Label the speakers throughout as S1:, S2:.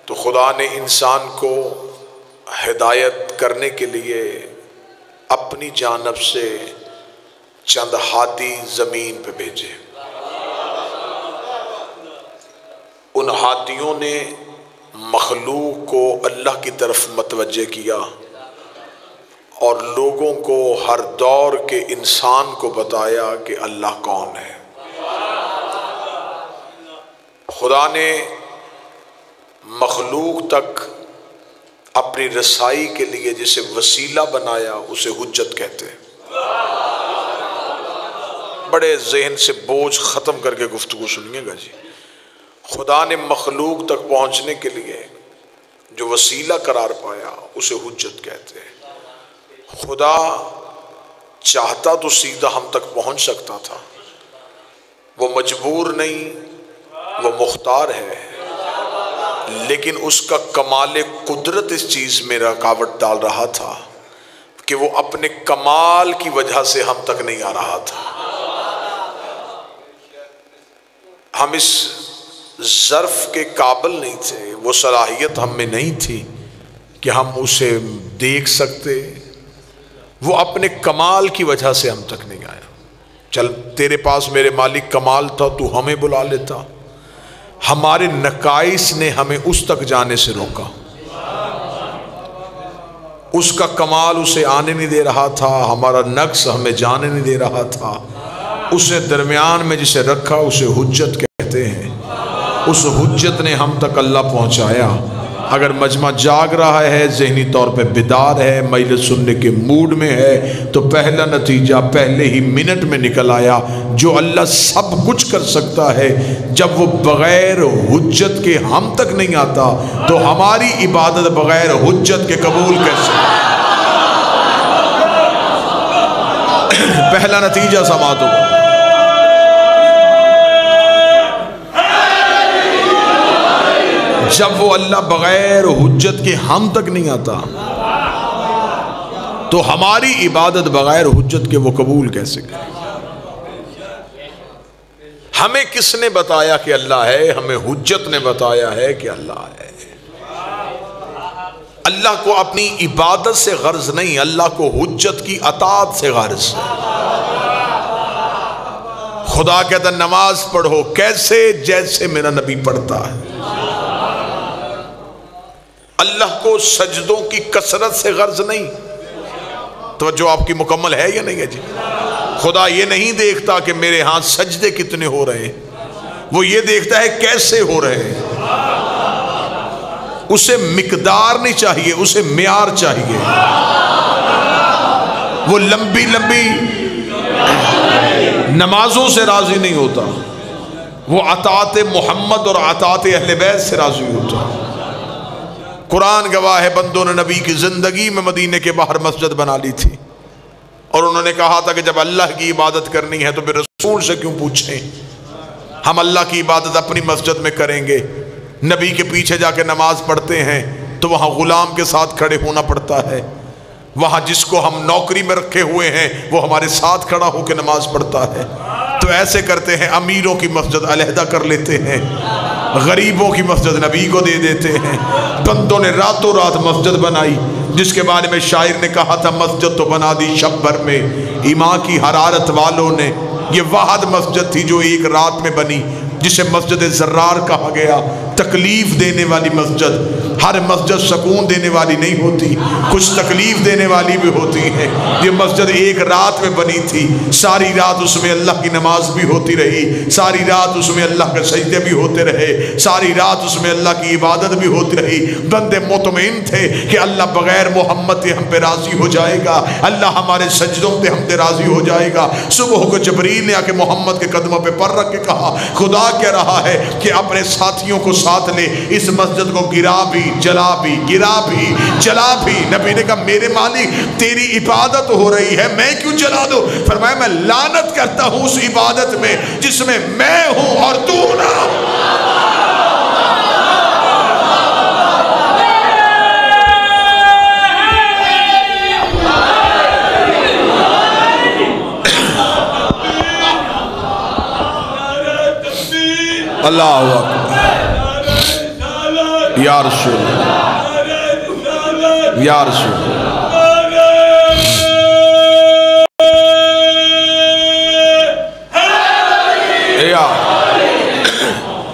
S1: تو خدا نے انسان کو ہدایت کرنے کے لیے اپنی جانب سے چند ہادی زمین پہ بھیجے۔ ان ہادیوں نے مخلوق کو اللہ کی طرف متوجہ کیا اور لوگوں کو ہر دور کے انسان کو بتایا کہ اللہ کون ہے۔ خدا نے مخلوق تک اپنی رسائی کے لیے جسے وسیلہ بنایا اسے حجت کہتے ہیں۔ بڑے ذہن سے بوجھ ختم کر کے گفتگو سنیے گا جی۔ خدا نے مخلوق تک پہنچنے کے لیے جو وسیلہ قرار پایا اسے حجت کہتے ہیں۔ خدا چاہتا تو سیدھا ہم تک پہنچ سکتا تھا، وہ مجبور نہیں، وہ مختار ہے، لیکن اس کا کمال قدرت اس چیز میں رکاوٹ ڈال رہا تھا کہ وہ اپنے کمال کی وجہ سے ہم تک نہیں آ رہا تھا۔ ہم اس ظرف کے قابل نہیں تھے، وہ صلاحیت ہم میں نہیں تھی کہ ہم اسے دیکھ سکتے، وہ اپنے کمال کی وجہ سے ہم تک نہیں آیا۔ چل تیرے پاس میرے مالک کمال تھا تو ہمیں بلا لیتا، ہمارے نقائص نے ہمیں اس تک جانے سے روکا۔ اس کا کمال اسے آنے نہیں دے رہا تھا، ہمارا نقص ہمیں جانے نہیں دے رہا تھا۔ اسے درمیان میں جسے رکھا اسے حجت کہتے ہیں۔ اس حجت نے ہم تک اللہ پہنچایا۔ اگر مجمع جاگ رہا ہے، ذہنی طور پہ بیدار ہے، مجلس سننے کے موڈ میں ہے، تو پہلا نتیجہ پہلے ہی منٹ میں نکل آیا۔ جو اللہ سب کچھ کر سکتا ہے، جب وہ بغیر حجت کے ہم تک نہیں آتا تو ہماری عبادت بغیر حجت کے قبول کیسے؟ پہلا نتیجہ سماعت ہوگا۔ جب وہ اللہ بغیر حجت کے ہم تک نہیں آتا تو ہماری عبادت بغیر حجت کے وہ قبول کیسے کرے؟ ہمیں کس نے بتایا کہ اللہ ہے؟ ہمیں حجت نے بتایا ہے کہ اللہ ہے۔ اللہ کو اپنی عبادت سے غرض نہیں، اللہ کو حجت کی اطاعت سے غرض ہے۔ خدا کہتا نماز پڑھو کیسے؟ جیسے میرا نبی پڑھتا ہے۔ اللہ کو سجدوں کی کثرت سے غرض نہیں۔ توجہ آپ کی مکمل ہے یا نہیں ہے جی؟ خدا یہ نہیں دیکھتا کہ میرے ہاں سجدے کتنے ہو رہے ہیں، وہ یہ دیکھتا ہے کیسے ہو رہے ہیں۔ اسے مقدار نہیں چاہیے، اسے معیار چاہیے۔ وہ لمبی لمبی نمازوں سے راضی نہیں ہوتا، وہ اطاعت محمد اور اطاعت اہل بیت سے راضی ہوتا۔ قرآن گواہ ہے، بندوں نے نبی کی زندگی میں مدینے کے باہر مسجد بنا لی تھی، اور انہوں نے کہا تھا کہ جب اللہ کی عبادت کرنی ہے تو پھر رسول سے کیوں پوچھیں، ہم اللہ کی عبادت اپنی مسجد میں کریں گے۔ نبی کے پیچھے جا کے نماز پڑھتے ہیں تو وہاں غلام کے ساتھ کھڑے ہونا پڑتا ہے، وہاں جس کو ہم نوکری میں رکھے ہوئے ہیں وہ ہمارے ساتھ کھڑا ہو کے نماز پڑھتا ہے۔ تو ایسے کرتے ہیں، امیروں کی مسجد علیحدہ کر لیتے ہیں، غریبوں کی مسجد نبی کو دے دیتے ہیں۔ بندوں نے راتوں رات مسجد بنائی، جس کے بارے میں شاعر نے کہا تھا مسجد تو بنا دی شب بھر میں ایمان کی حرارت والوں نے۔ یہ واحد مسجد تھی جو ایک رات میں بنی، جسے مسجد زرار کہا گیا۔ تکلیف دینے والی مسجد، ہر مسجد سکون دینے والی نہیں ہوتی، کچھ تکلیف دینے والی بھی ہوتی ہے۔ یہ مسجد ایک رات میں بنی تھی، ساری رات اس میں اللہ کی نماز بھی ہوتی رہی، ساری رات اس میں اللہ کے سجدے بھی ہوتے رہے، ساری رات اس میں اللہ کی عبادت بھی ہوتی رہی۔ بندے مطمئن تھے کہ اللہ بغیر محمد کے ہم پہ راضی ہو جائے گا، اللہ ہمارے سجدوں پہ ہم پہ راضی ہو جائے گا۔ صبح کو جبریل نے آ کے محمد کے قدموں پہ پر رکھ کے کہا خدا کہہ رہا ہے کہ اپنے ساتھیوں کو ساتھ لے، اس مسجد کو گرا بھی جلا بھی، گرا بھی جلا بھی۔ نبی نے کہا میرے مالک تیری عبادت ہو رہی ہے، میں کیوں جلا دوں؟ فرمایا میں لعنت کرتا ہوں اس عبادت میں جس میں میں ہوں اور تو نہ ہوں۔ اللہ اکبر، یا رسول اللہ، یا رسول اللہ۔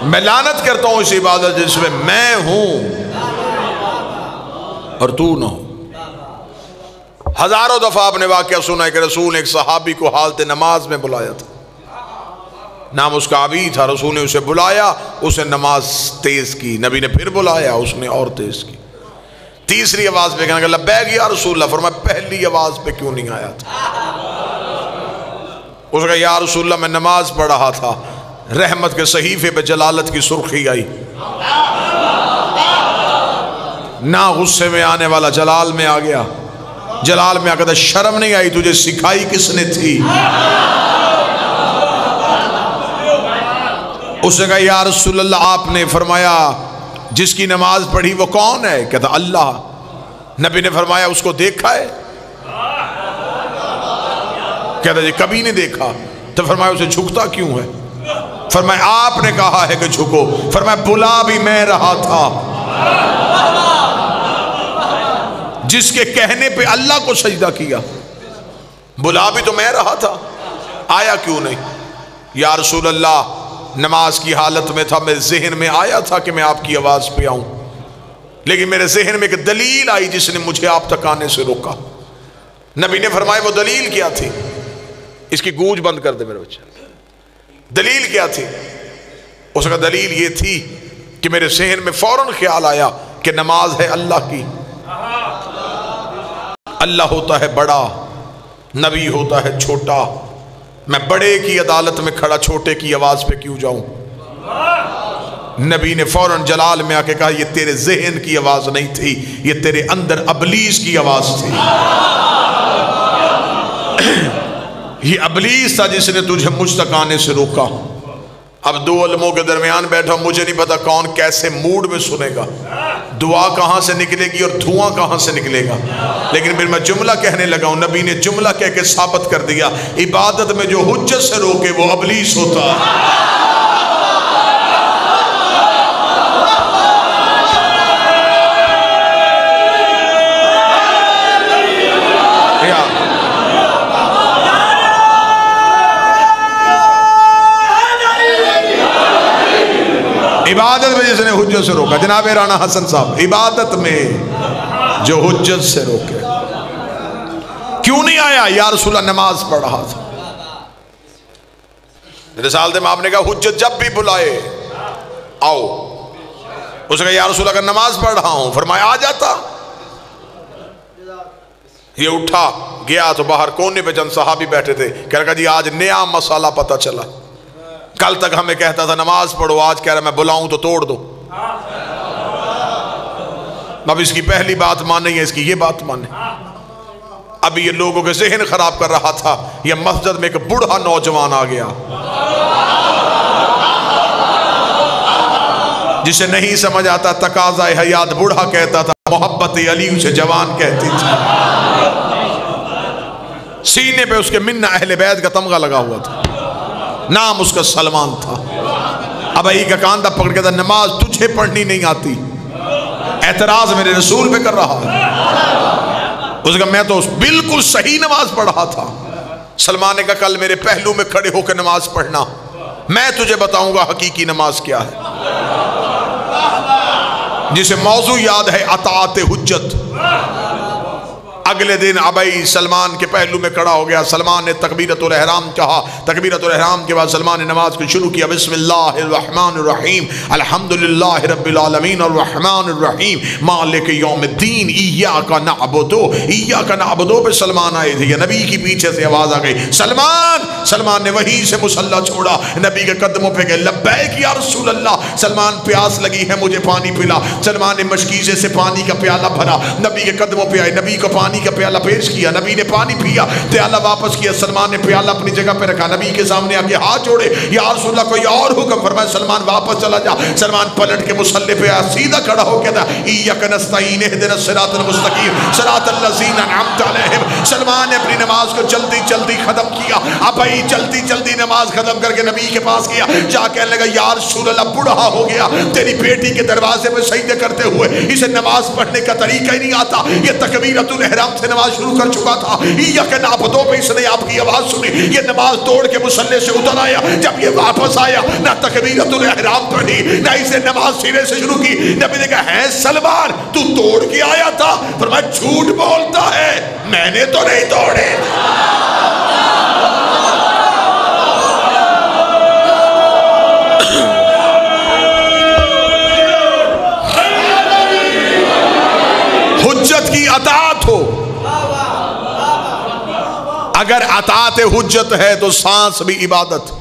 S1: میں لعنت کرتا ہوں اس عبادت جس میں میں ہوں اور تو نہ ہو۔ ہزاروں دفعہ آپ نے واقعہ سنا ہے کہ رسول نے ایک صحابی کو حالت نماز میں بلایا تھا، نام اس کا ابی تھا، رسول نے اسے بلایا، اسے نماز تیز کی، نبی نے پھر بلایا، اس نے اور تیز کی، تیسری آواز پہ کہنے لگا لبیک یا رسول اللہ، فرمایا پہلی آواز پہ کیوں نہیں آیا تھا؟ اس نے کہا یا رسول اللہ میں نماز پڑھ رہا تھا، رحمت کے صحیفے پہ جلالت کی سرخی آئی، نہ غصے میں آنے والا جلال میں آ گیا، جلال میں آ کہتا شرم نہیں آئی تجھے سکھائی کس نے تھی؟ اس نے کہا یا رسول اللہ آپ نے فرمایا جس کی نماز پڑھی وہ کون ہے؟ کہتا اللہ۔ نبی نے فرمایا اس کو دیکھا ہے؟ کہتا جی کبھی نہیں دیکھا۔ تو فرمایا اسے جھکتا کیوں ہے؟ فرمایا آپ نے کہا ہے کہ جھکو۔ فرمایا بلا بھی میں رہا تھا، جس کے کہنے پہ اللہ کو سجدہ کیا، بلا بھی تو میں رہا تھا، آیا کیوں نہیں؟ یا رسول اللہ نماز کی حالت میں تھا، میرے ذہن میں آیا تھا کہ میں آپ کی آواز پہ آؤں، لیکن میرے ذہن میں ایک دلیل آئی جس نے مجھے آپ تک آنے سے روکا۔ نبی نے فرمایا وہ دلیل کیا تھی؟ اس کی گونج بند کر دے میرے بچے۔ دلیل کیا تھی؟ اس کا دلیل یہ تھی کہ میرے ذہن میں فوراً خیال آیا کہ نماز ہے اللہ کی، اللہ ہوتا ہے بڑا، نبی ہوتا ہے چھوٹا، میں بڑے کی عدالت میں کھڑا چھوٹے کی آواز پہ کیوں جاؤں؟ نبی نے فوراً جلال میں آ کے کہا یہ تیرے ذہن کی آواز نہیں تھی، یہ تیرے اندر ابلیس کی آواز تھی، یہ ابلیس تھا جس نے تجھے مجھ تک آنے سے روکا۔ اب دو علموں کے درمیان بیٹھا، مجھے نہیں پتا کون کیسے موڈ میں سنے گا، دعا کہاں سے نکلے گی اور دھواں کہاں سے نکلے گا، لیکن پھر میں جملہ کہنے لگا ہوں، نبی نے جملہ کہہ کے ثابت کر دیا عبادت میں جو حجت سے روکے وہ ابلیس ہوتا ہے۔ عبادت میں جس نے حجت سے روکا، جناب رانا حسن صاحب عبادت میں جو حجت سے روکے، کیوں نہیں آیا؟ یا رسول اللہ نماز پڑھ رہا تھا۔ رسالت میں آپ نے کہا حجت جب بھی بلائے آؤ، اس نے کہا یا رسول اللہ اگر نماز پڑھ رہا ہوں، فرمایا آ جاتا۔ یہ اٹھا گیا تو باہر کونے پہ چند صحابی بیٹھے تھے، کہہ رہا جی آج نیا مسئلہ پتہ چلا، کل تک ہمیں کہتا تھا نماز پڑھو، آج کہہ رہا میں بلاؤں تو توڑ دو۔ اب اس کی پہلی بات مانے یا اس کی یہ بات مانے؟ اب یہ لوگوں کے ذہن خراب کر رہا تھا، یہ مسجد میں ایک بوڑھا نوجوان آ گیا جسے نہیں سمجھ آتا تقاضا حیات بوڑھا کہتا تھا، محبت علی اسے جوان کہتی تھی، سینے پہ اس کے منہ اہل بیت کا تمغہ لگا ہوا تھا، نام اس کا سلمان تھا۔ اب ای کا کاندھا پکڑ کے تھا نماز تجھے پڑھنی نہیں آتی، اعتراض میرے رسول پہ کر رہا ہے۔ اس کا میں تو بالکل صحیح نماز پڑھ رہا تھا۔ سلمان نے کہا کل میرے پہلو میں کھڑے ہو کے نماز پڑھنا، میں تجھے بتاؤں گا حقیقی نماز کیا ہے، جسے موضوع یاد ہے اطاعت حجت۔ اگلے دن ابئی سلمان کے پہلو میں کھڑا ہو گیا، سلمان نے تکبیرۃ الاحرام کہا، تکبیرۃ الاحرام کے بعد سلمان نے نماز کو شروع کیا، بسم اللہ الرحمن الرحیم الحمدللہ رب العالمین الرحمن الرحیم مالک یوم الدین ایاک نعبد ایاک نعبد پہ سلمان آئے تھے، یا نبی کی پیچھے سے آواز آ گئی سلمان، سلمان نے وہیں سے مصلی چھوڑا، نبی کے قدموں پہ گئے، لبیک یا رسول اللہ، سلمان پیاس لگی ہے مجھے پانی پلا، سلمان نے مشکیزے سے پانی کا پیالہ بھرا، نبی کے قدموں پہ آئے، نبی کو پانی کا پیالہ پیش کیا، نبی نے پانی پیا، پیالہ واپس کیا، سلمان نے پیالہ اپنی جگہ پہ رکھا، نبی کے سامنے آ کے ہاتھ جوڑے، یا رسول اللہ کوئی اور حکم، فرمایا سلمان واپس چلا جا۔ سلمان پلٹ کے مصلی پہ آیا، سیدھا کھڑا ہو کے تھا، ایاک نستعین اہدنا الصراط المستقیم صراط الذین انعمت علیہم۔ سلمان نے اپنی نماز کو جلدی جلدی ختم کیا، اب بھائی جلدی جلدی نماز ختم کر کے نبی کے پاس گیا، جا کہنے لگا یا رسول اللہ بڑھا ہو گیا، تیری بیٹی کے دروازے میں سجدے کرتے ہوئے اسے نماز پڑھنے کا طریقہ ہی نہیں آتا، یہ تکبیرۃ الاحرام سے نماز شروع کر چکا تھا، ایاک نعبد پہ اس نے آپ کی آواز سنی، یہ نماز توڑ کے مصلی سے اتر آیا، جب یہ واپس آیا نہ تکبیرۃ الاحرام پڑھی نہ اسے نماز سینے سے شروع کی۔ نبی نے کہا ہے سلمان تو توڑ کے آیا تھا؟ فرمایا جھوٹ بولتا ہے، میں نے تو نہیں توڑے۔ حجت کی اطاعت ہو، اگر اطاعت حجت ہے تو سانس بھی عبادت۔